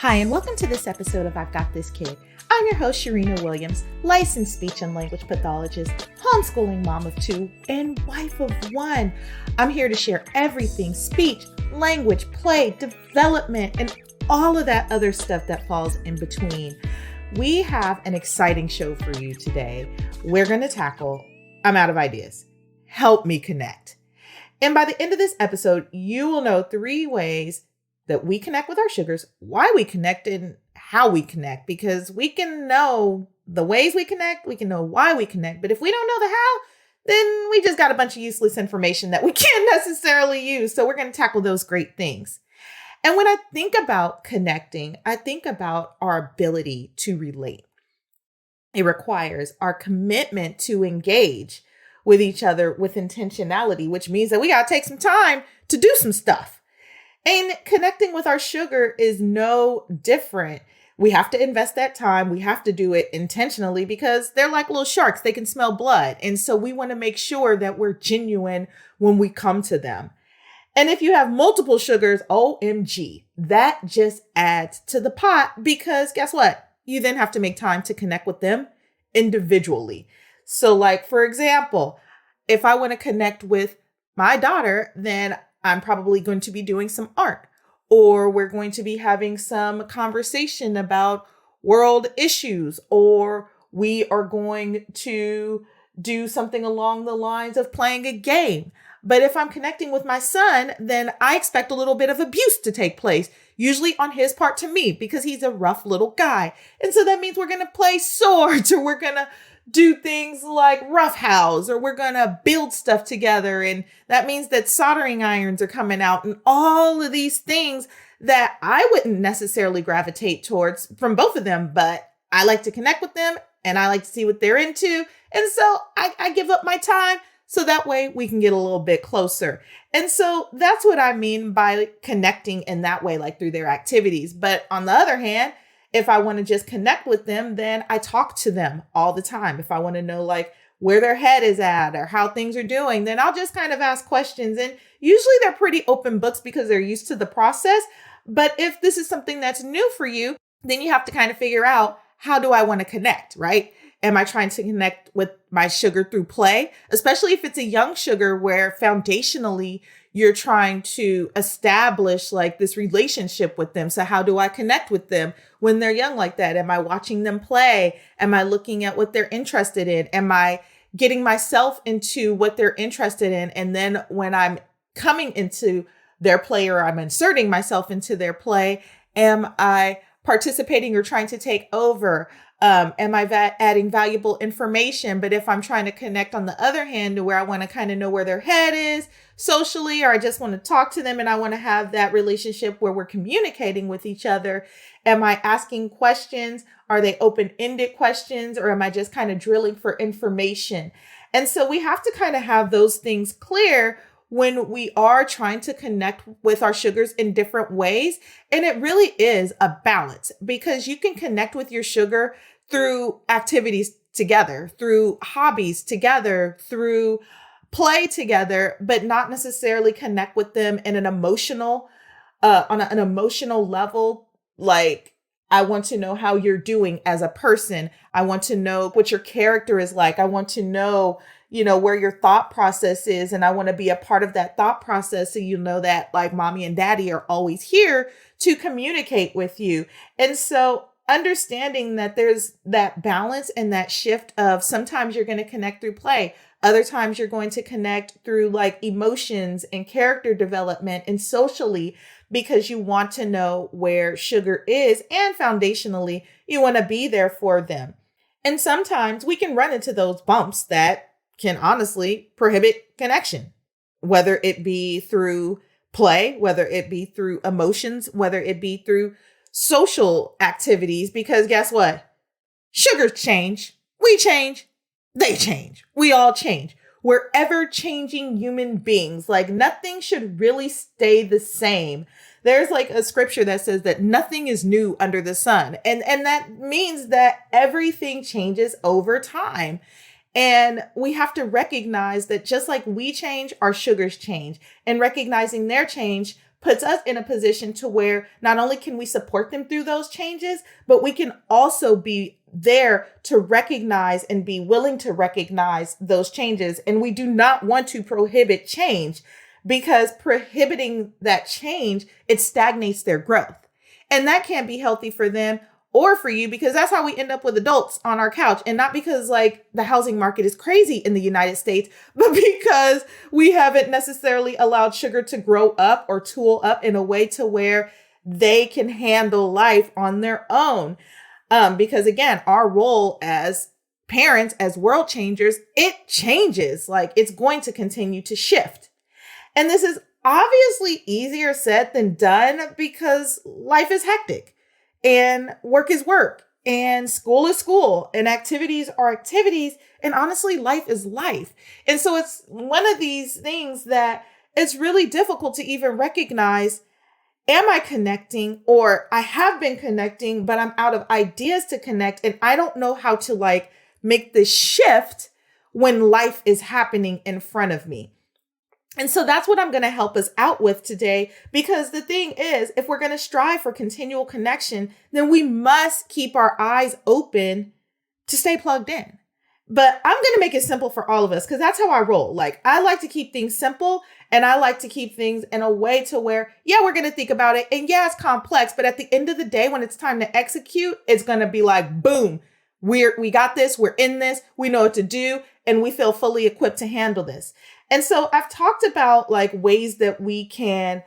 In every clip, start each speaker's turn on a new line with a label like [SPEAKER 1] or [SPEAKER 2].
[SPEAKER 1] Hi, and welcome to this episode of I've Got This Kid. I'm your host, Cherina Williams, licensed speech and language pathologist, homeschooling mom of two, and wife of one. I'm here to share everything speech, language, play, development, and all of that other stuff that falls in between. We have an exciting show for you today. We're going to tackle, I'm out of ideas. Help me connect. And by the end of this episode, you will know 3 ways that we connect with our sugars, why we connect, and how we connect. Because we can know the ways we connect, we can know why we connect. But if we don't know the how, then we just got a bunch of useless information that we can't necessarily use. So we're going to tackle those great things. And when I think about connecting, I think about our ability to relate. It requires our commitment to engage with each other with intentionality, which means that we got to take some time to do some stuff. And connecting with our sugar is no different. We have to invest that time. We have to do it intentionally because they're like little sharks. They can smell blood. And so we want to make sure that we're genuine when we come to them. And if you have multiple sugars, OMG, that just adds to the pot because guess what? You then have to make time to connect with them individually. So like, for example, if I want to connect with my daughter, then I'm probably going to be doing some art, or we're going to be having some conversation about world issues, or we are going to do something along the lines of playing a game. But if I'm connecting with my son, then I expect a little bit of abuse to take place, usually on his part to me, because he's a rough little guy. And so that means we're going to play swords, or we're going to do things like roughhouse, or we're going to build stuff together. And that means that soldering irons are coming out and all of these things that I wouldn't necessarily gravitate towards from both of them, but I like to connect with them and I like to see what they're into. And so I give up my time so that way we can get a little bit closer. And so that's what I mean by connecting in that way, like through their activities. But on the other hand, if I want to just connect with them, then I talk to them all the time. If I want to know like where their head is at or how things are doing, then I'll just kind of ask questions. And usually they're pretty open books because they're used to the process. But if this is something that's new for you, then you have to kind of figure out, how do I want to connect, right? Am I trying to connect with my sugar through play? Especially if it's a young sugar where foundationally you're trying to establish like this relationship with them. So how do I connect with them when they're young like that? Am I watching them play? Am I looking at what they're interested in? Am I getting myself into what they're interested in? And then when I'm coming into their play or I'm inserting myself into their play, am I participating or trying to take over? Am I adding valuable information? But if I'm trying to connect on the other hand, where I want to kind of know where their head is socially, or I just want to talk to them and I want to have that relationship where we're communicating with each other, am I asking questions? Are they open-ended questions? Or am I just kind of drilling for information? And so we have to kind of have those things clear when we are trying to connect with our sugars in different ways. And it really is a balance because you can connect with your sugar through activities together, through hobbies together, through play together, but not necessarily connect with them in an emotional, on an emotional level. Like, I want to know how you're doing as a person. I want to know what your character is like. I want to know, where your thought process is. And I want to be a part of that thought process. So you know that like mommy and daddy are always here to communicate with you. And so understanding that there's that balance and that shift of sometimes you're going to connect through play. Other times you're going to connect through like emotions and character development and socially, because you want to know where sugar is, and foundationally, you want to be there for them. And sometimes we can run into those bumps that can honestly prohibit connection, whether it be through play, whether it be through emotions, whether it be through social activities, because guess what? Sugars change. We change. They change. We all change. We're ever changing human beings. Like nothing should really stay the same. There's like a scripture that says that nothing is new under the sun. And that means that everything changes over time. And we have to recognize that just like we change, our sugars change. And recognizing their change puts us in a position to where not only can we support them through those changes, but we can also be there to recognize and be willing to recognize those changes. And we do not want to prohibit change, because prohibiting that change, it stagnates their growth. And that can't be healthy for them or for you, because that's how we end up with adults on our couch. And not because like the housing market is crazy in the United States, but because we haven't necessarily allowed sugar to grow up or tool up in a way to where they can handle life on their own. Because again, our role as parents, as world changers, it changes. Like, it's going to continue to shift. And this is obviously easier said than done, because life is hectic and work is work and school is school and activities are activities. And honestly, life is life. And so it's one of these things that it's really difficult to even recognize, am I connecting, or I have been connecting, but I'm out of ideas to connect. And I don't know how to like make this shift when life is happening in front of me. And so that's what I'm going to help us out with today, because the thing is, if we're going to strive for continual connection, then we must keep our eyes open to stay plugged in. But I'm going to make it simple for all of us, because that's how I roll. Like, I like to keep things simple, and I like to keep things in a way to where, yeah, we're going to think about it. And yeah, it's complex, but at the end of the day, when it's time to execute, it's going to be like, boom, we got this, we're in this, we know what to do, and we feel fully equipped to handle this. And so I've talked about like ways that we can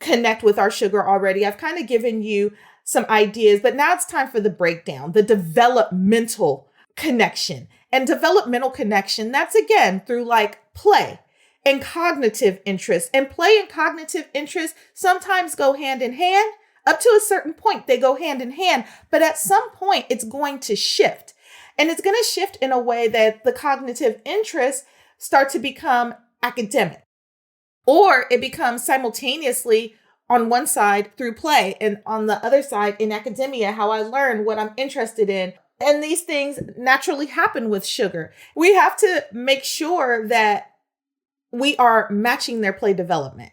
[SPEAKER 1] connect with our sugar already. I've kind of given you some ideas, but now it's time for the breakdown, the developmental connection. And developmental connection, that's again through like play and cognitive interest. And play and cognitive interest sometimes go hand in hand. Up to a certain point, they go hand in hand. But at some point, it's going to shift. And it's going to shift in a way that the cognitive interests start to become academic, or it becomes simultaneously on one side through play, and on the other side in academia, how I learn what I'm interested in. And these things naturally happen with sugar. We have to make sure that we are matching their play development.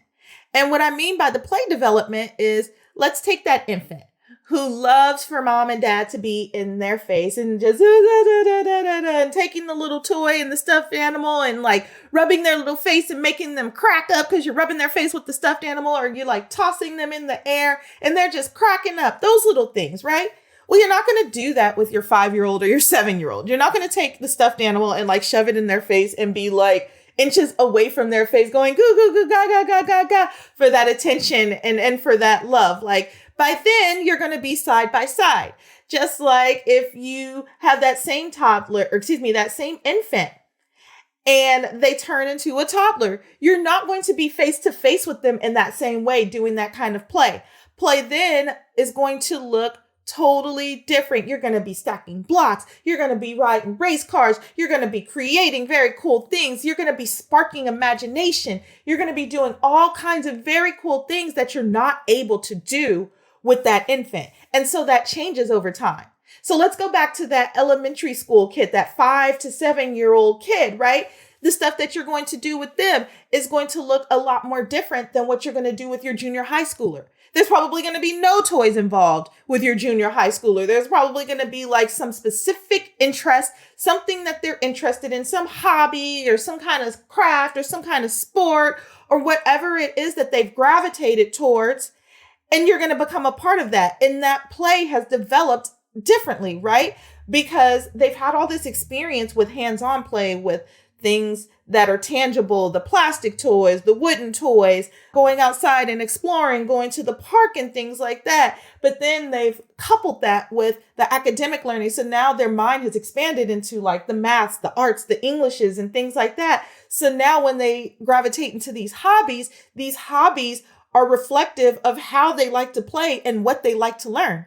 [SPEAKER 1] And what I mean by the play development is, let's take that infant who loves for mom and dad to be in their face and just and taking the little toy and the stuffed animal and like rubbing their little face and making them crack up because you're rubbing their face with the stuffed animal, or you're like tossing them in the air and they're just cracking up. Those little things, right? Well, you're not going to do that with your 5-year-old or your 7-year-old. You're not going to take the stuffed animal and like shove it in their face and be like inches away from their face going goo, goo, goo, ga, ga, ga, ga, ga for that attention and for that love. Like, by then, you're going to be side by side. Just like if you have that same that same infant, and they turn into a toddler, you're not going to be face to face with them in that same way, doing that kind of play. Play then is going to look totally different. You're going to be stacking blocks. You're going to be riding race cars. You're going to be creating very cool things. You're going to be sparking imagination. You're going to be doing all kinds of very cool things that you're not able to do with that infant. And so that changes over time. So let's go back to that elementary school kid, that 5 to 7-year-old kid, right? The stuff that you're going to do with them is going to look a lot more different than what you're going to do with your junior high schooler. There's probably going to be no toys involved with your junior high schooler. There's probably going to be like some specific interest, something that they're interested in, some hobby or some kind of craft or some kind of sport or whatever it is that they've gravitated towards. And you're going to become a part of that. And that play has developed differently, right? Because they've had all this experience with hands-on play, with things that are tangible, the plastic toys, the wooden toys, going outside and exploring, going to the park and things like that. But then they've coupled that with the academic learning. So now their mind has expanded into like the maths, the arts, the Englishes and things like that. So now when they gravitate into these hobbies are reflective of how they like to play and what they like to learn.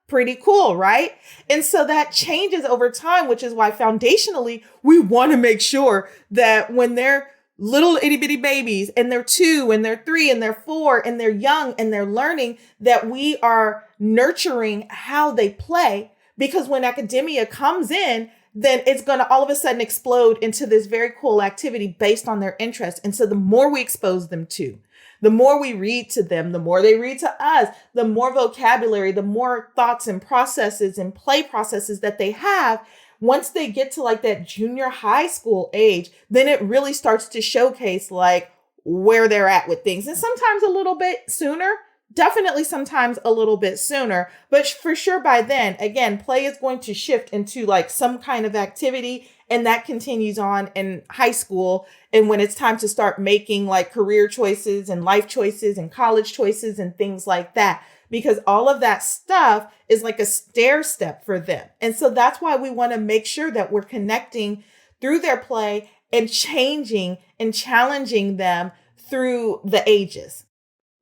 [SPEAKER 1] Pretty cool, right? And so that changes over time, which is why foundationally, we want to make sure that when they're little itty bitty babies and they're 2 and they're 3 and they're 4 and they're young and they're learning, that we are nurturing how they play, because when academia comes in, then it's going to all of a sudden explode into this very cool activity based on their interest. And so the more we expose them to, The more we read to them, the more they read to us, the more vocabulary, the more thoughts and processes and play processes that they have. Once they get to like that junior high school age, then it really starts to showcase like where they're at with things. And sometimes a little bit sooner, definitely sometimes a little bit sooner, but for sure by then, again, play is going to shift into like some kind of activity, and that continues on in high school. And when it's time to start making like career choices and life choices and college choices and things like that, because all of that stuff is like a stair step for them. And so that's why we want to make sure that we're connecting through their play and changing and challenging them through the ages.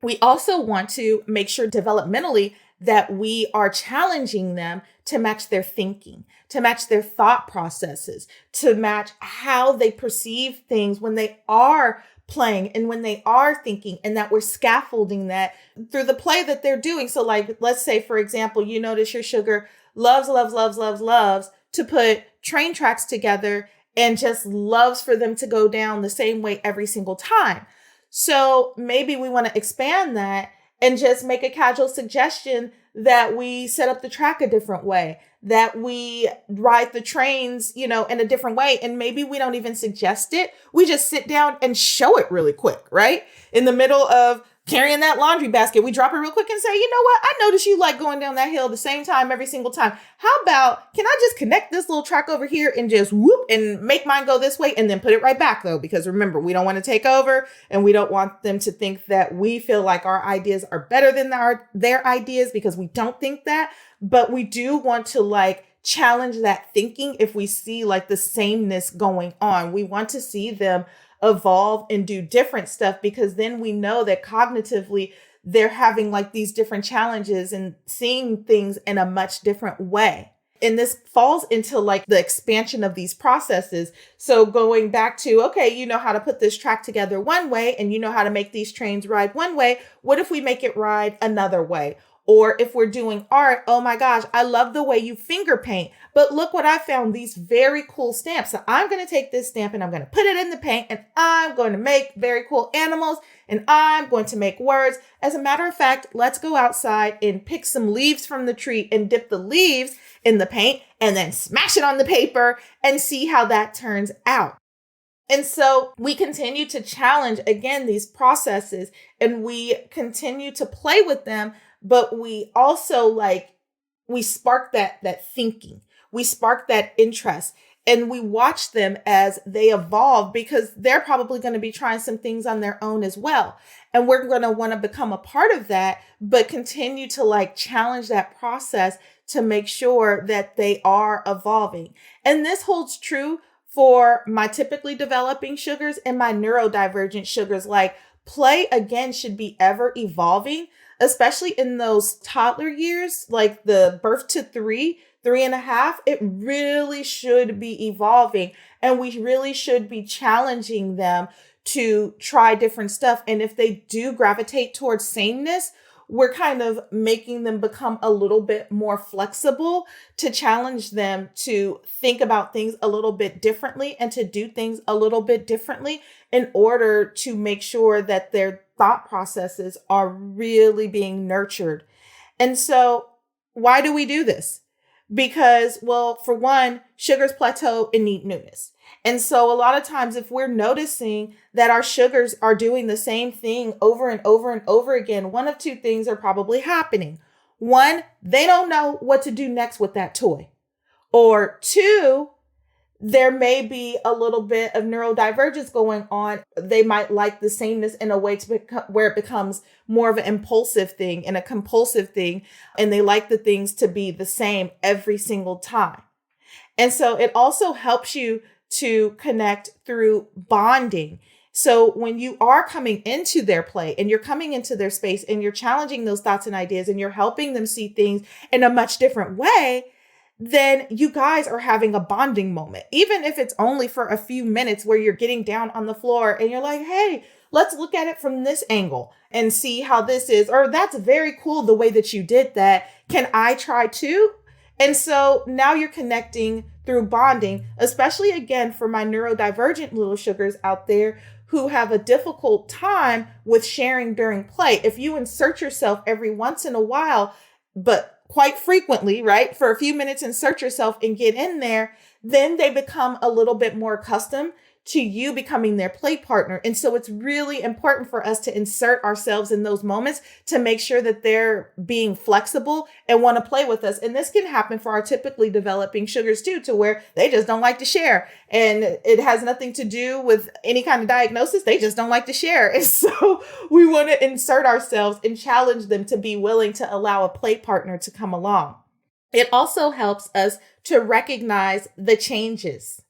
[SPEAKER 1] We also want to make sure developmentally that we are challenging them to match their thinking, to match their thought processes, to match how they perceive things when they are playing and when they are thinking, and that we're scaffolding that through the play that they're doing. So like, let's say, for example, you notice your sugar loves to put train tracks together and just loves for them to go down the same way every single time. So maybe we want to expand that and just make a casual suggestion that we set up the track a different way, that we ride the trains, in a different way. And maybe we don't even suggest it. We just sit down and show it really quick, right? In the middle of carrying that laundry basket, we drop it real quick and say, you know what? I noticed you like going down that hill the same time every single time. How about, can I just connect this little track over here and just whoop and make mine go this way and then put it right back though? Because remember, we don't want to take over and we don't want them to think that we feel like our ideas are better than their ideas, because we don't think that. But we do want to like challenge that thinking if we see like the sameness going on. We want to see them evolve and do different stuff, because then we know that cognitively they're having like these different challenges and seeing things in a much different way. And this falls into like the expansion of these processes. So going back to, okay, you know how to put this track together one way and you know how to make these trains ride one way. What if we make it ride another way? Or if we're doing art, oh my gosh, I love the way you finger paint, but look what I found, these very cool stamps. So I'm going to take this stamp and I'm going to put it in the paint and I'm going to make very cool animals and I'm going to make words. As a matter of fact, let's go outside and pick some leaves from the tree and dip the leaves in the paint and then smash it on the paper and see how that turns out. And so we continue to challenge, again, these processes, and we continue to play with them. But we also we spark that thinking, we spark that interest, and we watch them as they evolve, because they're probably going to be trying some things on their own as well. And we're going to want to become a part of that, but continue to challenge that process to make sure that they are evolving. And this holds true for my typically developing sugars and my neurodivergent sugars. Play, again, should be ever evolving, especially in those toddler years, like the birth to 3.5, it really should be evolving. And we really should be challenging them to try different stuff. And if they do gravitate towards sameness, we're kind of making them become a little bit more flexible, to challenge them to think about things a little bit differently and to do things a little bit differently in order to make sure that their thought processes are really being nurtured. And so why do we do this? Because, well, for one, sugars plateau and need newness. And so a lot of times, if we're noticing that our sugars are doing the same thing over and over and over again, one of two things are probably happening. One, they don't know what to do next with that toy. Or two, there may be a little bit of neurodivergence going on. They might like the sameness in a way where it becomes more of an impulsive thing and a compulsive thing. And they like the things to be the same every single time. And so it also helps you to connect through bonding. So when you are coming into their play and you're coming into their space and you're challenging those thoughts and ideas and you're helping them see things in a much different way, then you guys are having a bonding moment. Even if it's only for a few minutes where you're getting down on the floor and you're like, hey, let's look at it from this angle and see how this is. Or that's very cool the way that you did that. Can I try too? And so now you're connecting through bonding, especially again for my neurodivergent little sugars out there who have a difficult time with sharing during play. If you insert yourself every once in a while, but quite frequently, right, for a few minutes, insert yourself and get in there, then they become a little bit more accustomed to you becoming their play partner. And so it's really important for us to insert ourselves in those moments to make sure that they're being flexible and want to play with us. And this can happen for our typically developing sugars too, to where they just don't like to share. And it has nothing to do with any kind of diagnosis. They just don't like to share. And so we want to insert ourselves and challenge them to be willing to allow a play partner to come along. It also helps us to recognize the changes,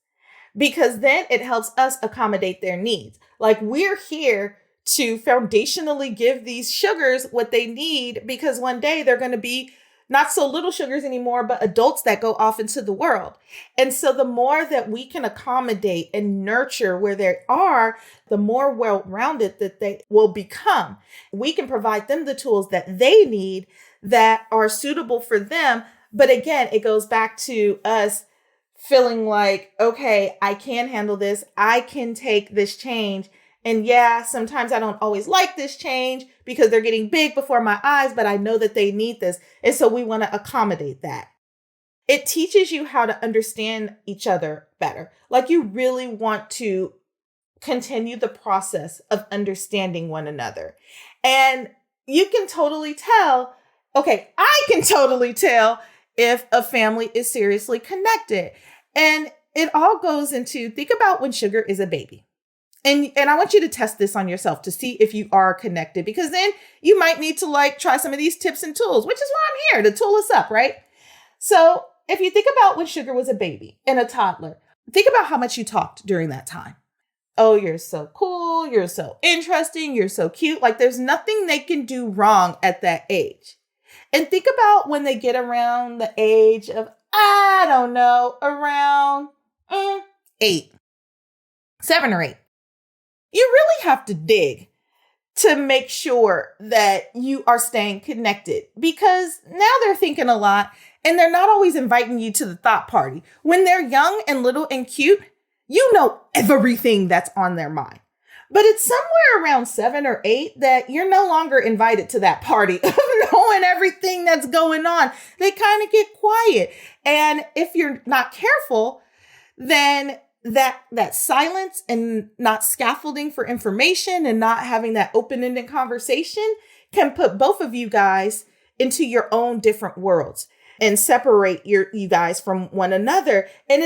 [SPEAKER 1] because then it helps us accommodate their needs. Like, we're here to foundationally give these sugars what they need, because one day they're going to be not so little sugars anymore, but adults that go off into the world. And so the more that we can accommodate and nurture where they are, the more well-rounded that they will become. We can provide them the tools that they need that are suitable for them. But again, it goes back to us feeling like, okay, I can handle this. I can take this change. And yeah, sometimes I don't always like this change because they're getting big before my eyes, but I know that they need this. And so we want to accommodate that. It teaches you how to understand each other better. Like, you really want to continue the process of understanding one another. And you can totally tell, okay, I can totally tell if a family is seriously connected. And it all goes into, think about when sugar is a baby. And I want you to test this on yourself to see if you are connected, because then you might need to try some of these tips and tools, which is why I'm here, to tool us up, right? So if you think about when sugar was a baby and a toddler, think about how much you talked during that time. Oh, you're so cool. You're so interesting. You're so cute. Like, there's nothing they can do wrong at that age. And think about when they get around the age of, I don't know, around 8, 7 or 8. You really have to dig to make sure that you are staying connected, because now they're thinking a lot and they're not always inviting you to the thought party. When they're young and little and cute, you know everything that's on their mind. But it's somewhere around 7 or 8 that you're no longer invited to that party of knowing everything that's going on. They kind of get quiet. And if you're not careful, then that silence and not scaffolding for information and not having that open-ended conversation can put both of you guys into your own different worlds and separate you guys from one another. And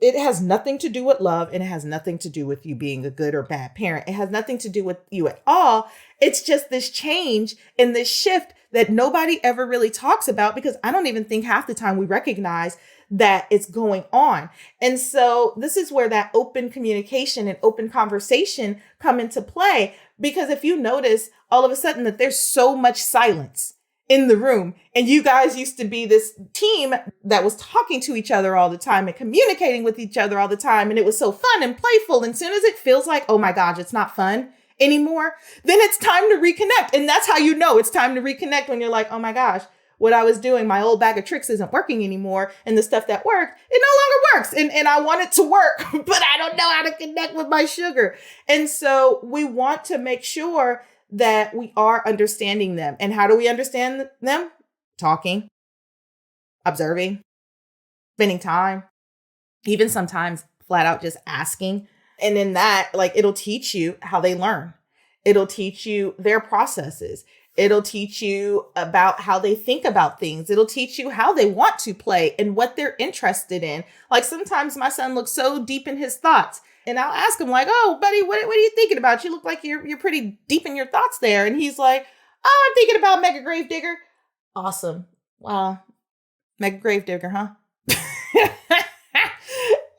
[SPEAKER 1] it has nothing to do with love, and it has nothing to do with you being a good or bad parent. It has nothing to do with you at all. It's just this change and this shift that nobody ever really talks about, because I don't even think half the time we recognize that it's going on. And so this is where that open communication and open conversation come into play, because if you notice all of a sudden that there's so much silence in the room, and you guys used to be this team that was talking to each other all the time and communicating with each other all the time, and it was so fun and playful. And as soon as it feels like, oh my gosh, it's not fun anymore, then it's time to reconnect. And that's how you know it's time to reconnect, when you're like, oh my gosh, what I was doing, my old bag of tricks isn't working anymore. And the stuff that worked, it no longer works. And I want it to work, but I don't know how to connect with my sugar. And so we want to make sure that we are understanding them. And how do we understand them? Talking, observing, spending time, even sometimes flat out just asking. And in that, it'll teach you how they learn. It'll teach you their processes. It'll teach you about how they think about things. It'll teach you how they want to play and what they're interested in. Like, sometimes my son looks so deep in his thoughts, and I'll ask him oh, buddy, what are you thinking about? You look like you're pretty deep in your thoughts there. And he's like, oh, I'm thinking about Mega Gravedigger. Awesome. Wow. Mega Gravedigger, huh?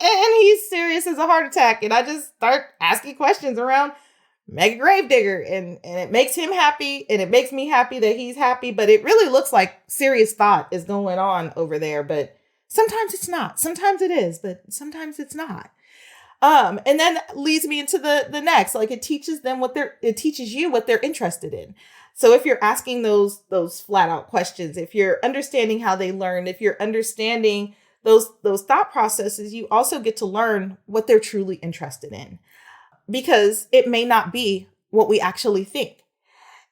[SPEAKER 1] And he's serious as a heart attack. And I just start asking questions around Mega Gravedigger, and it makes him happy, and it makes me happy that he's happy. But it really looks like serious thought is going on over there. But sometimes it's not. Sometimes it is, but sometimes it's not. And then leads me into the next. It teaches them it teaches you what they're interested in. So if you're asking those flat out questions, if you're understanding how they learn, if you're understanding those thought processes, you also get to learn what they're truly interested in. because it may not be what we actually think.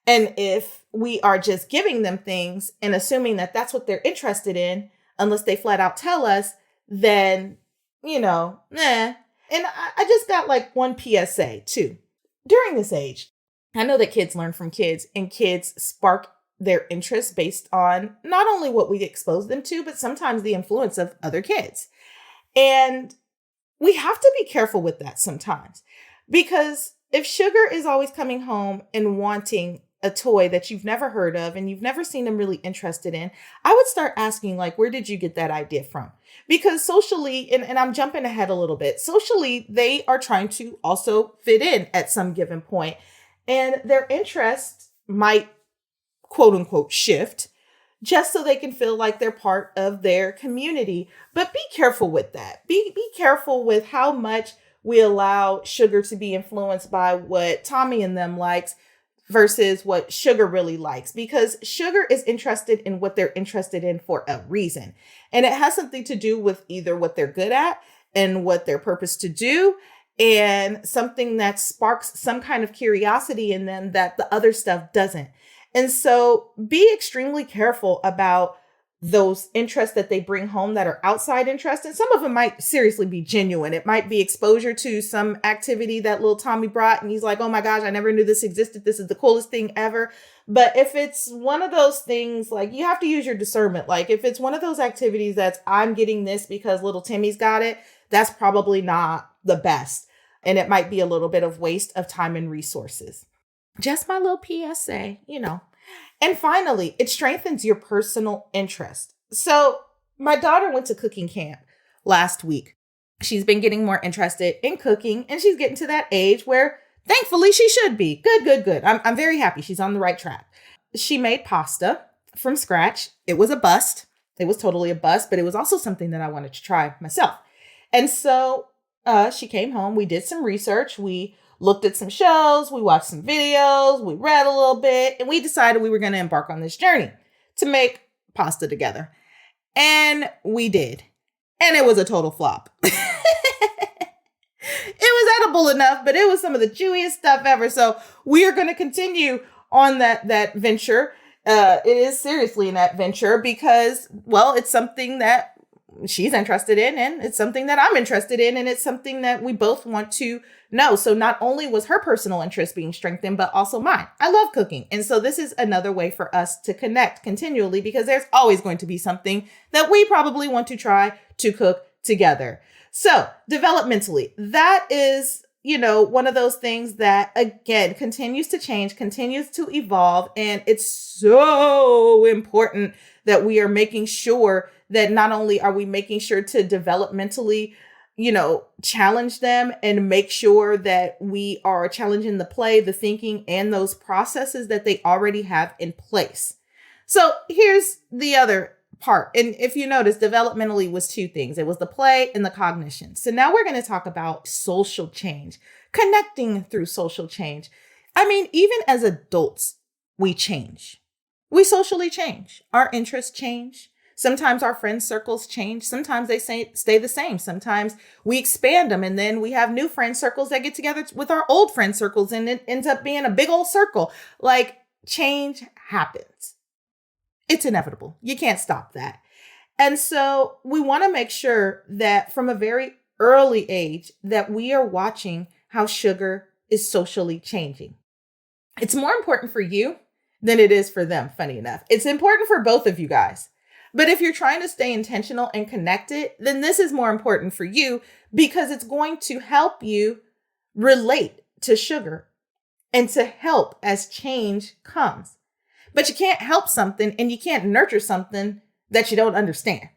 [SPEAKER 1] And if we are just giving them things and assuming that that's what they're interested in, unless they flat out tell us, then, And I just got like one PSA too. During this age, I know that kids learn from kids and kids spark their interest based on not only what we expose them to, but sometimes the influence of other kids. And we have to be careful with that sometimes, because if Sugar is always coming home and wanting a toy that you've never heard of and you've never seen them really interested in, I would start asking, like, where did you get that idea from? Because socially, and I'm jumping ahead a little bit, socially, they are trying to also fit in at some given point, and their interest might, quote unquote, shift just so they can feel like they're part of their community. But be careful with that. Be careful with how much we allow Sugar to be influenced by what Tommy and them likes versus what Sugar really likes, because Sugar is interested in what they're interested in for a reason. And it has something to do with either what they're good at and what their purpose to do, and something that sparks some kind of curiosity in them that the other stuff doesn't. And so be extremely careful about those interests that they bring home that are outside interests. And some of them might seriously be genuine. It might be exposure to some activity that little Tommy brought, and he's like, oh my gosh, I never knew this existed. This is the coolest thing ever. But if it's one of those things, like, you have to use your discernment. Like, if it's one of those activities that's, I'm getting this because little Timmy's got it, that's probably not the best. And it might be a little bit of waste of time and resources. Just my little PSA, And finally, it strengthens your personal interest. So my daughter went to cooking camp last week. She's been getting more interested in cooking, and she's getting to that age where thankfully she should be. Good. I'm very happy. She's on the right track. She made pasta from scratch. It was a bust. It was totally a bust, but it was also something that I wanted to try myself. And so she came home. We did some research. We looked at some shows, we watched some videos, we read a little bit, and we decided we were going to embark on this journey to make pasta together. And we did. And it was a total flop. It was edible enough, but it was some of the chewiest stuff ever. So we are going to continue on that venture. It is seriously an adventure because, well, it's something that she's interested in, and it's something that I'm interested in, and it's something that we both want to know. So not only was her personal interest being strengthened, but also mine. I love cooking. And so this is another way for us to connect continually, because there's always going to be something that we probably want to try to cook together. So developmentally, that is, one of those things that, again, continues to change, continues to evolve. And it's so important that we are making sure that not only are we making sure to developmentally, challenge them and make sure that we are challenging the play, the thinking, and those processes that they already have in place. So here's the other part. And if you notice, developmentally was two things. It was the play and the cognition. So now we're going to talk about social change, connecting through social change. I mean, even as adults, we change. We socially change. Our interests change. Sometimes our friend circles change. Sometimes they stay the same. Sometimes we expand them, and then we have new friend circles that get together with our old friend circles, and it ends up being a big old circle. Like, change happens. It's inevitable. You can't stop that. And so we want to make sure that from a very early age that we are watching how Sugar is socially changing. It's more important for you than it is for them, funny enough. It's important for both of you guys. But if you're trying to stay intentional and connected, then this is more important for you, because it's going to help you relate to Sugar and to help as change comes. But you can't help something and you can't nurture something that you don't understand.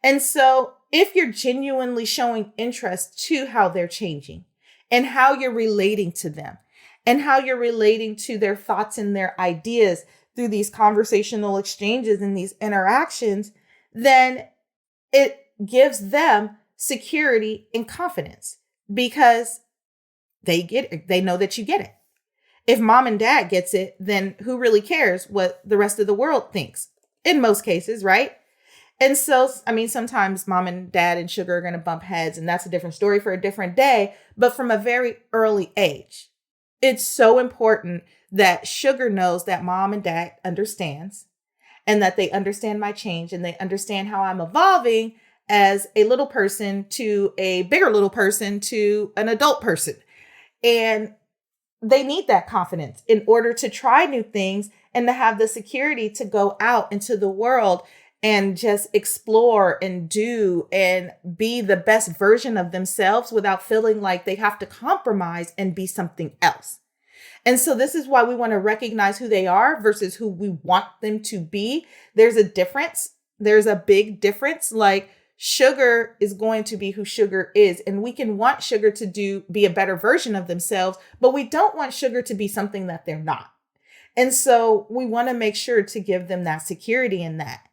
[SPEAKER 1] And so if you're genuinely showing interest to how they're changing and how you're relating to them and how you're relating to their thoughts and their ideas through these conversational exchanges and these interactions, then it gives them security and confidence, because they get it. They know that you get it. If mom and dad gets it, then who really cares what the rest of the world thinks? In most cases, right? And so, I mean, sometimes mom and dad and sugar are going to bump heads, and that's a different story for a different day. But from a very early age, it's so important that sugar knows that mom and dad understands, and that they understand my change, and they understand how I'm evolving as a little person to a bigger little person to an adult person. And they need that confidence in order to try new things and to have the security to go out into the world and just explore and do and be the best version of themselves without feeling like they have to compromise and be something else. And so this is why we want to recognize who they are versus who we want them to be. There's a difference. There's a big difference. Like, sugar is going to be who sugar is. And we can want sugar to be a better version of themselves, but we don't want sugar to be something that they're not. And so we want to make sure to give them that security in that.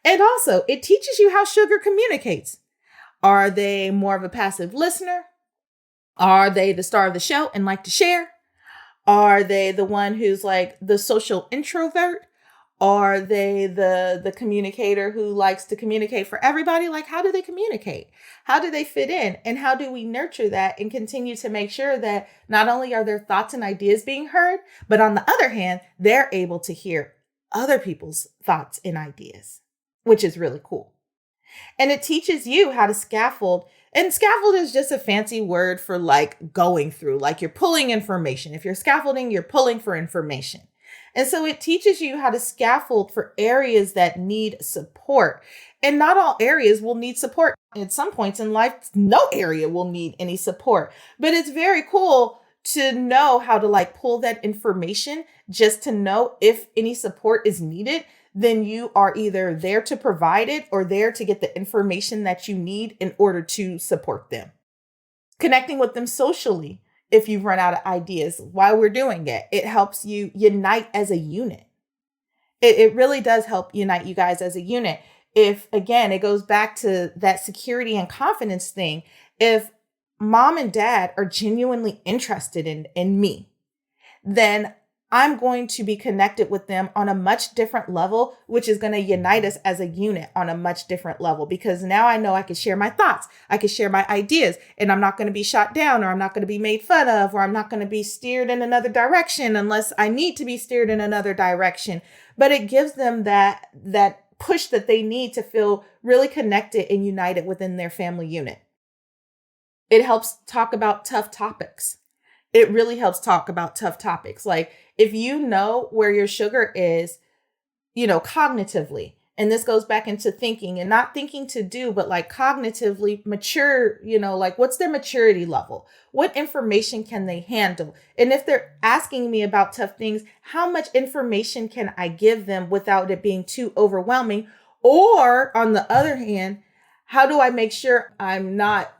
[SPEAKER 1] And also, it teaches you how sugar communicates. Are they more of a passive listener? Are they the star of the show and like to share? Are they the one who's like the social introvert? Are they the communicator who likes to communicate for everybody? Like, how do they communicate? How do they fit in? And how do we nurture that and continue to make sure that not only are their thoughts and ideas being heard, but on the other hand, they're able to hear other people's thoughts and ideas, which is really cool. And it teaches you how to scaffold. And scaffold is just a fancy word for like going through, like you're pulling information. If you're scaffolding, you're pulling for information. And so it teaches you how to scaffold for areas that need support. And not all areas will need support. At some points in life, no area will need any support. But it's very cool to know how to like pull that information just to know if any support is needed. Then you are either there to provide it or there to get the information that you need in order to support them. Connecting with them socially. If you've run out of ideas while we're doing it, it helps you unite as a unit. It really does help unite you guys as a unit. If, again, it goes back to that security and confidence thing. If mom and dad are genuinely interested in me, then I'm going to be connected with them on a much different level, which is going to unite us as a unit on a much different level, because now I know I can share my thoughts. I can share my ideas, and I'm not going to be shot down, or I'm not going to be made fun of, or I'm not going to be steered in another direction unless I need to be steered in another direction. But it gives them that push that they need to feel really connected and united within their family unit. It helps talk about tough topics. It really helps talk about tough topics. Like, if you know where your sugar is, cognitively, and this goes back into thinking and not thinking to do, but like cognitively mature, like what's their maturity level? What information can they handle? And if they're asking me about tough things, how much information can I give them without it being too overwhelming? Or on the other hand, how do I make sure I'm not,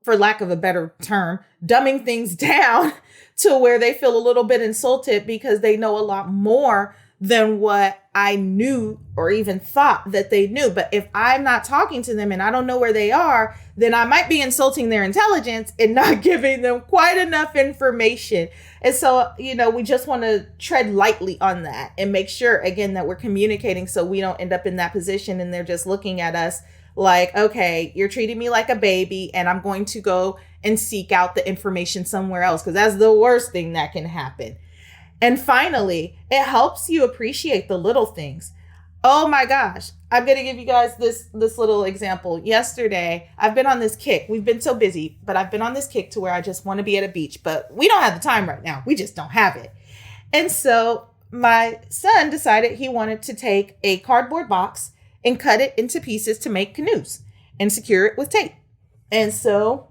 [SPEAKER 1] for lack of a better term, dumbing things down to where they feel a little bit insulted because they know a lot more than what I knew or even thought that they knew. But if I'm not talking to them and I don't know where they are, then I might be insulting their intelligence and not giving them quite enough information. And so, we just want to tread lightly on that and make sure, again, that we're communicating so we don't end up in that position and they're just looking at us like, okay, you're treating me like a baby and I'm going to go and seek out the information somewhere else, because that's the worst thing that can happen. And finally, it helps you appreciate the little things. Oh my gosh, I'm going to give you guys this little example. Yesterday, I've been on this kick. We've been so busy, but I've been on this kick to where I just want to be at a beach, but we don't have the time right now. We just don't have it. And so my son decided he wanted to take a cardboard box and cut it into pieces to make canoes and secure it with tape. And so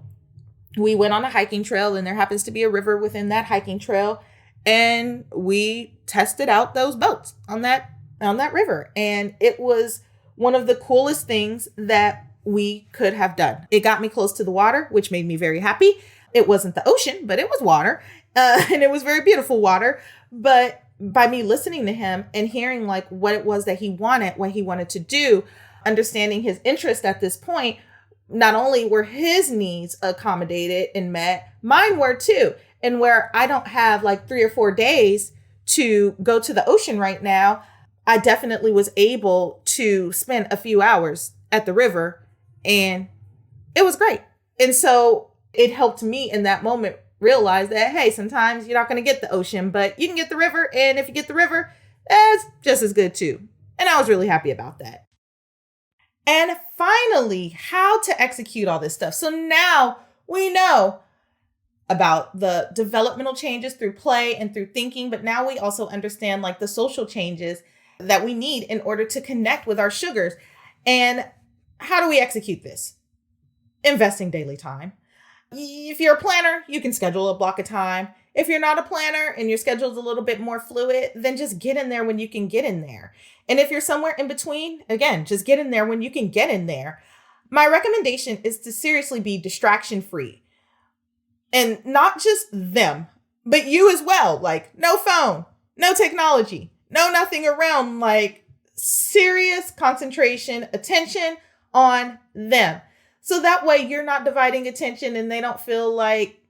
[SPEAKER 1] we went on a hiking trail, and there happens to be a river within that hiking trail. And we tested out those boats on that river. And it was one of the coolest things that we could have done. It got me close to the water, which made me very happy. It wasn't the ocean, but it was water. And it was very beautiful water. But by me listening to him and hearing like what it was that he wanted, what he wanted to do, understanding his interest at this point, not only were his needs accommodated and met, mine were too. And where I don't have like 3 or 4 days to go to the ocean right now, I definitely was able to spend a few hours at the river, and it was great. And so it helped me in that moment realize that, hey, sometimes you're not going to get the ocean, but you can get the river. And if you get the river, that's just as good too. And I was really happy about that. And finally, how to execute all this stuff. So now we know about the developmental changes through play and through thinking, but now we also understand like the social changes that we need in order to connect with our sugars. And how do we execute this? Investing daily time. If you're a planner, you can schedule a block of time. If you're not a planner and your schedule's a little bit more fluid, then just get in there when you can get in there. And if you're somewhere in between, again, just get in there when you can get in there. My recommendation is to seriously be distraction free. And not just them, but you as well. Like no phone, no technology, no nothing around, like serious concentration, attention on them. So that way you're not dividing attention and they don't feel like,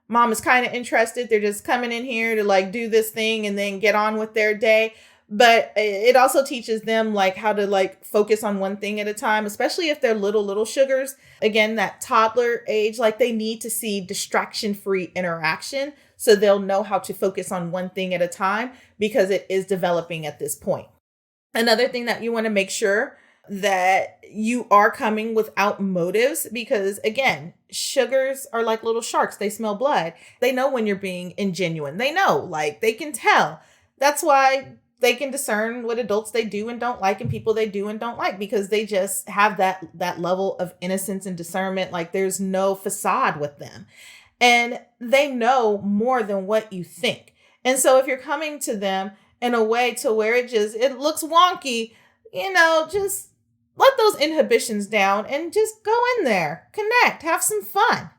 [SPEAKER 1] mom is kind of interested. They're just coming in here to like do this thing and then get on with their day. But it also teaches them like how to like focus on one thing at a time, especially if they're little sugars. Again, that toddler age, like they need to see distraction-free interaction so they'll know how to focus on one thing at a time because it is developing at this point. Another thing that you want to make sure that you are coming without motives, because again, sugars are like little sharks. They smell blood. They know when you're being ingenuine. They know, like they can tell. That's why they can discern what adults they do and don't like and people they do and don't like, because they just have that level of innocence and discernment. Like there's no facade with them and they know more than what you think. And so if you're coming to them in a way to where it looks wonky, just let those inhibitions down and just go in there, connect, have some fun.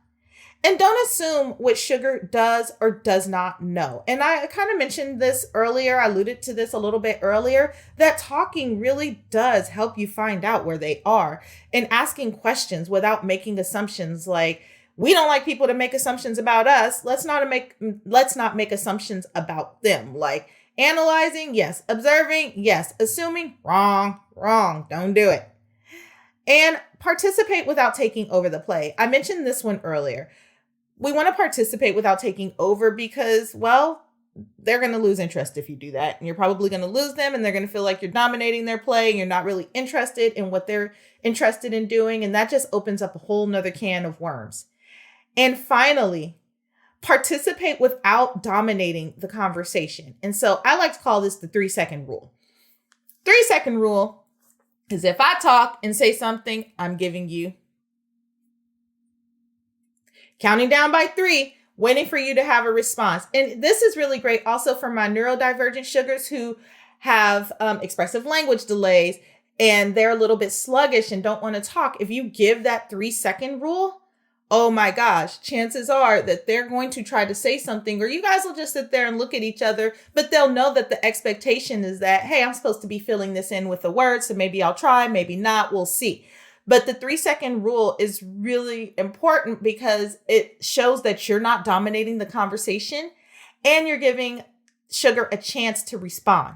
[SPEAKER 1] And don't assume what sugar does or does not know. And I kind of mentioned this earlier, I alluded to this a little bit earlier, that talking really does help you find out where they are and asking questions without making assumptions like, we don't like people to make assumptions about us. Let's not make assumptions about them. Like analyzing, yes. Observing, yes. Assuming, wrong. Don't do it. And participate without taking over the play. I mentioned this one earlier. We want to participate without taking over because, well, they're going to lose interest if you do that. And you're probably going to lose them and they're going to feel like you're dominating their play and you're not really interested in what they're interested in doing. And that just opens up a whole nother can of worms. And finally, participate without dominating the conversation. And so I like to call this the 3-second rule. 3-second rule is if I talk and say something, I'm giving you. Counting down by 3, waiting for you to have a response. And this is really great also for my neurodivergent sugars who have expressive language delays and they're a little bit sluggish and don't want to talk. If you give that 3-second rule, oh my gosh, chances are that they're going to try to say something, or you guys will just sit there and look at each other, but they'll know that the expectation is that, hey, I'm supposed to be filling this in with a word. So maybe I'll try, maybe not, we'll see. But the 3-second rule is really important because it shows that you're not dominating the conversation and you're giving sugar a chance to respond.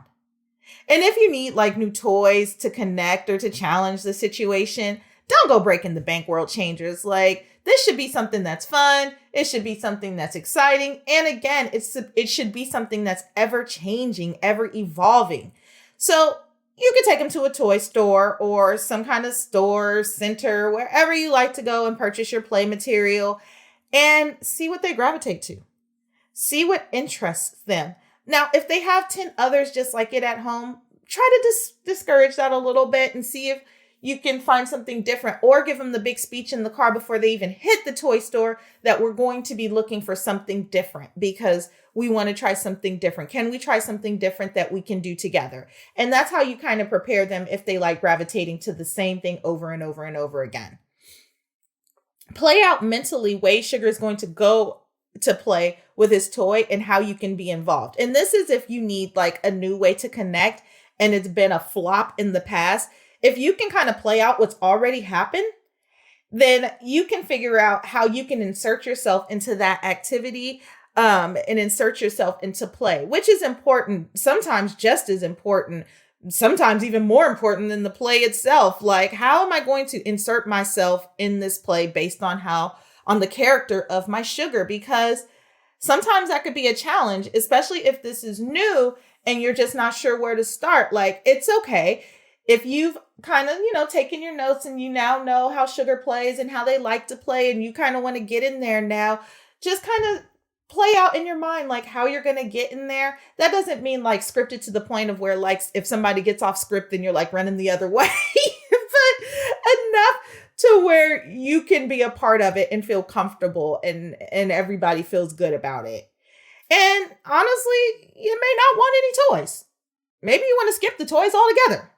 [SPEAKER 1] And if you need like new toys to connect or to challenge the situation, don't go breaking the bank world changers. Like this should be something that's fun. It should be something that's exciting. And again, it should be something that's ever changing, ever evolving. So you could take them to a toy store or some kind of store, center, wherever you like to go and purchase your play material and see what they gravitate to. See what interests them. Now, if they have 10 others just like it at home, try to discourage that a little bit and see if you can find something different, or give them the big speech in the car before they even hit the toy store that we're going to be looking for something different because we want to try something different. Can we try something different that we can do together? And that's how you kind of prepare them if they like gravitating to the same thing over and over and over again. Play out mentally ways sugar is going to go to play with his toy and how you can be involved. And this is if you need like a new way to connect and it's been a flop in the past. If you can kind of play out what's already happened, then you can figure out how you can insert yourself into that activity and insert yourself into play, which is important, sometimes just as important, sometimes even more important than the play itself. Like, how am I going to insert myself in this play based on on the character of my sugar? Because sometimes that could be a challenge, especially if this is new and you're just not sure where to start. Like, it's okay if you've kind of, taken your notes and you now know how sugar plays and how they like to play, and you kind of want to get in there now, just kind of play out in your mind, like, how you're going to get in there. That doesn't mean like scripted to the point of where, like, if somebody gets off script, then you're like running the other way, but enough to where you can be a part of it and feel comfortable, and everybody feels good about it. And honestly, you may not want any toys. Maybe you want to skip the toys altogether.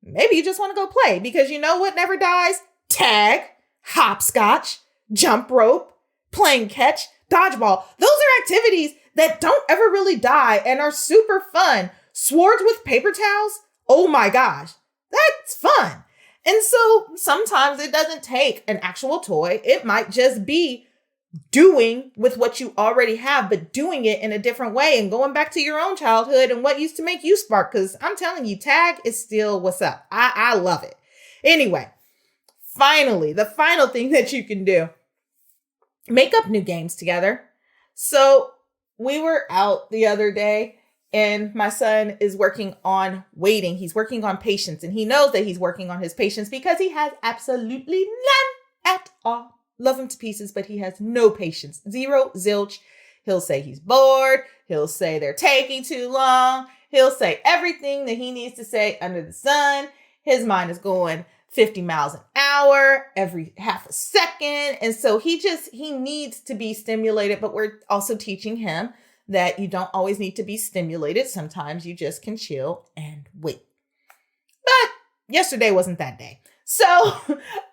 [SPEAKER 1] Maybe you just want to go play, because you know what never dies? Tag, hopscotch, jump rope, playing catch, dodgeball. Those are activities that don't ever really die and are super fun. Swords with paper towels? Oh my gosh, that's fun. And so sometimes it doesn't take an actual toy. It might just be doing with what you already have, but doing it in a different way and going back to your own childhood and what used to make you spark. Because I'm telling you, tag is still what's up. I love it. Anyway, finally, the final thing that you can do, make up new games together. So we were out the other day and my son is working on waiting. He's working on patience, and he knows that he's working on his patience because he has absolutely none at all. Love him to pieces, but he has no patience. Zero, zilch. He'll say he's bored. He'll say they're taking too long. He'll say everything that he needs to say under the sun. His mind is going 50 miles an hour every half a second. And so he needs to be stimulated, but we're also teaching him that you don't always need to be stimulated. Sometimes you just can chill and wait. But yesterday wasn't that day. So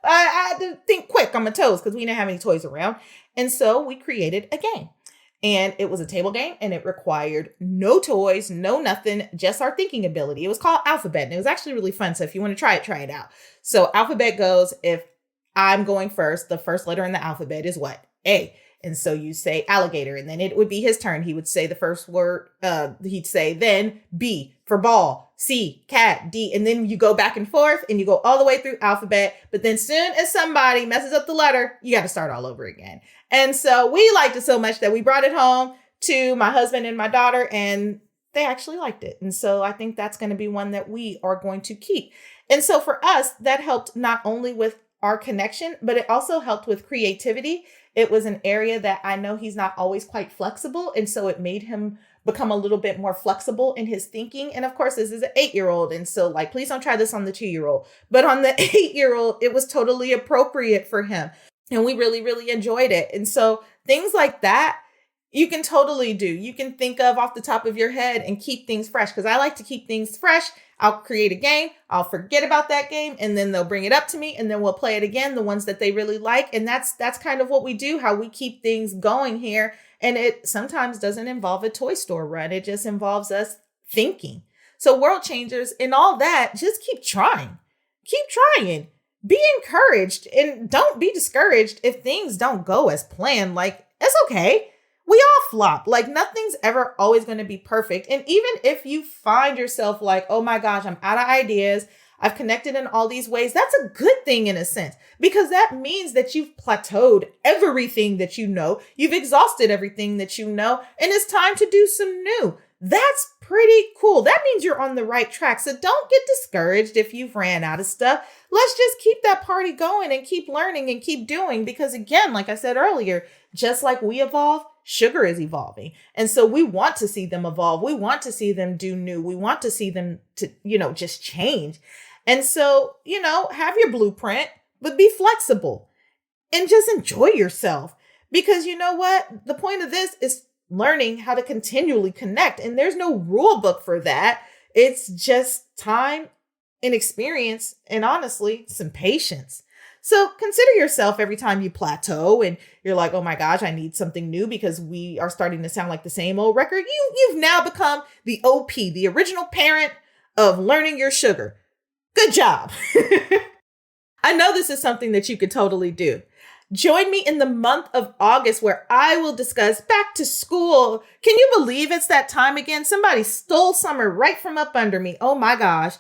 [SPEAKER 1] I had to think quick on my toes because we didn't have any toys around. And so we created a game. And it was a table game, and it required no toys, no nothing, just our thinking ability. It was called Alphabet, and it was actually really fun. So if you want to try it out. So Alphabet goes, if I'm going first, the first letter in the alphabet is what? A. And so you say alligator, and then it would be his turn. He would say the first word. He'd say then B for ball, C, cat, D. And then you go back and forth and you go all the way through alphabet. But then soon as somebody messes up the letter, you got to start all over again. And so we liked it so much that we brought it home to my husband and my daughter, and they actually liked it. And so I think that's going to be one that we are going to keep. And so for us, that helped not only with our connection, but it also helped with creativity. It was an area that I know he's not always quite flexible. And so it made him become a little bit more flexible in his thinking. And of course, this is an 8-year-old. And so like, please don't try this on the 2-year-old, but on the 8-year-old, it was totally appropriate for him. And we really, really enjoyed it. And so things like that, you can totally do. You can think of off the top of your head and keep things fresh. Because I like to keep things fresh. I'll create a game. I'll forget about that game. And then they'll bring it up to me. And then we'll play it again, the ones that they really like. And that's kind of what we do, how we keep things going here. And it sometimes doesn't involve a toy store run. It just involves us thinking. So world changers and all that, just keep trying. Keep trying. Be encouraged and don't be discouraged if things don't go as planned. Like, it's okay. We all flop. Like, nothing's ever always going to be perfect. And even if you find yourself like, oh my gosh, I'm out of ideas, I've connected in all these ways, that's a good thing in a sense, because that means that you've plateaued everything that you know. You've exhausted everything that you know, and it's time to do some new. That's pretty cool. That means you're on the right track. So don't get discouraged if you've ran out of stuff. Let's just keep that party going and keep learning and keep doing. Because again, like I said earlier, just like we evolve, sugar is evolving. And so we want to see them evolve. We want to see them do new. We want to see them to, just change. And so, have your blueprint, but be flexible and just enjoy yourself. Because you know what? The point of this is learning how to continually connect. And there's no rule book for that. It's just time and experience and honestly, some patience. So consider yourself every time you plateau and you're like, oh my gosh, I need something new because we are starting to sound like the same old record. You've now become the OP, the original parent of learning your sugar. Good job. I know this is something that you could totally do. Join me in the month of August where I will discuss back to school. Can you believe it's that time again? Somebody stole summer right from up under me. Oh my gosh.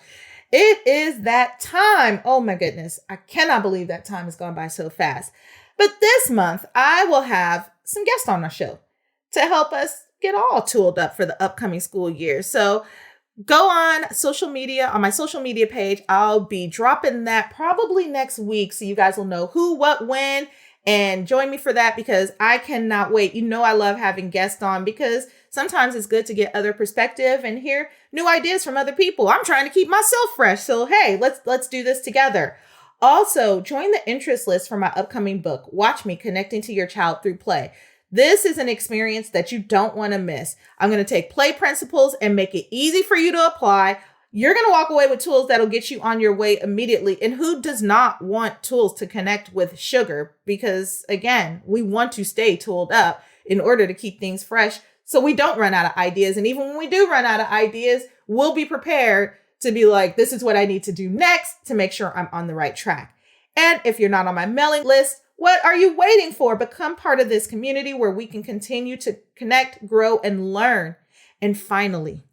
[SPEAKER 1] It is that time. Oh my goodness. I cannot believe that time has gone by so fast. But this month, I will have some guests on our show to help us get all tooled up for the upcoming school year. So go on social media, on my social media page. I'll be dropping that probably next week so you guys will know who, what, when, and join me for that because I cannot wait. You know I love having guests on because sometimes it's good to get other perspective and hear new ideas from other people. I'm trying to keep myself fresh. So hey, let's do this together. Also, join the interest list for my upcoming book, Watch Me Connecting to Your Child Through Play. This is an experience that you don't want to miss. I'm going to take play principles and make it easy for you to apply. You're going to walk away with tools that'll get you on your way immediately. And who does not want tools to connect with sugar? Because again, we want to stay tooled up in order to keep things fresh so we don't run out of ideas. And even when we do run out of ideas, we'll be prepared to be like, this is what I need to do next to make sure I'm on the right track. And if you're not on my mailing list, what are you waiting for? Become part of this community where we can continue to connect, grow, and learn. And finally,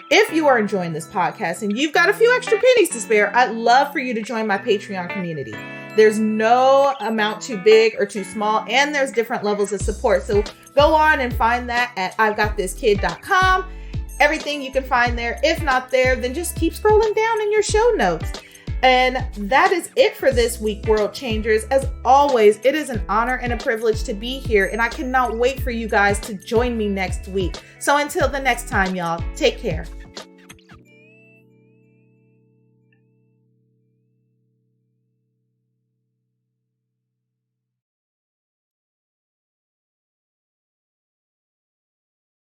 [SPEAKER 1] if you are enjoying this podcast and you've got a few extra pennies to spare, I'd love for you to join my Patreon community. There's no amount too big or too small, and there's different levels of support. So go on and find that at I'veGotThisKid.com. Everything you can find there. If not there, then just keep scrolling down in your show notes. And that is it for this week, World Changers. As always, it is an honor and a privilege to be here, and I cannot wait for you guys to join me next week. So until the next time, y'all, take care.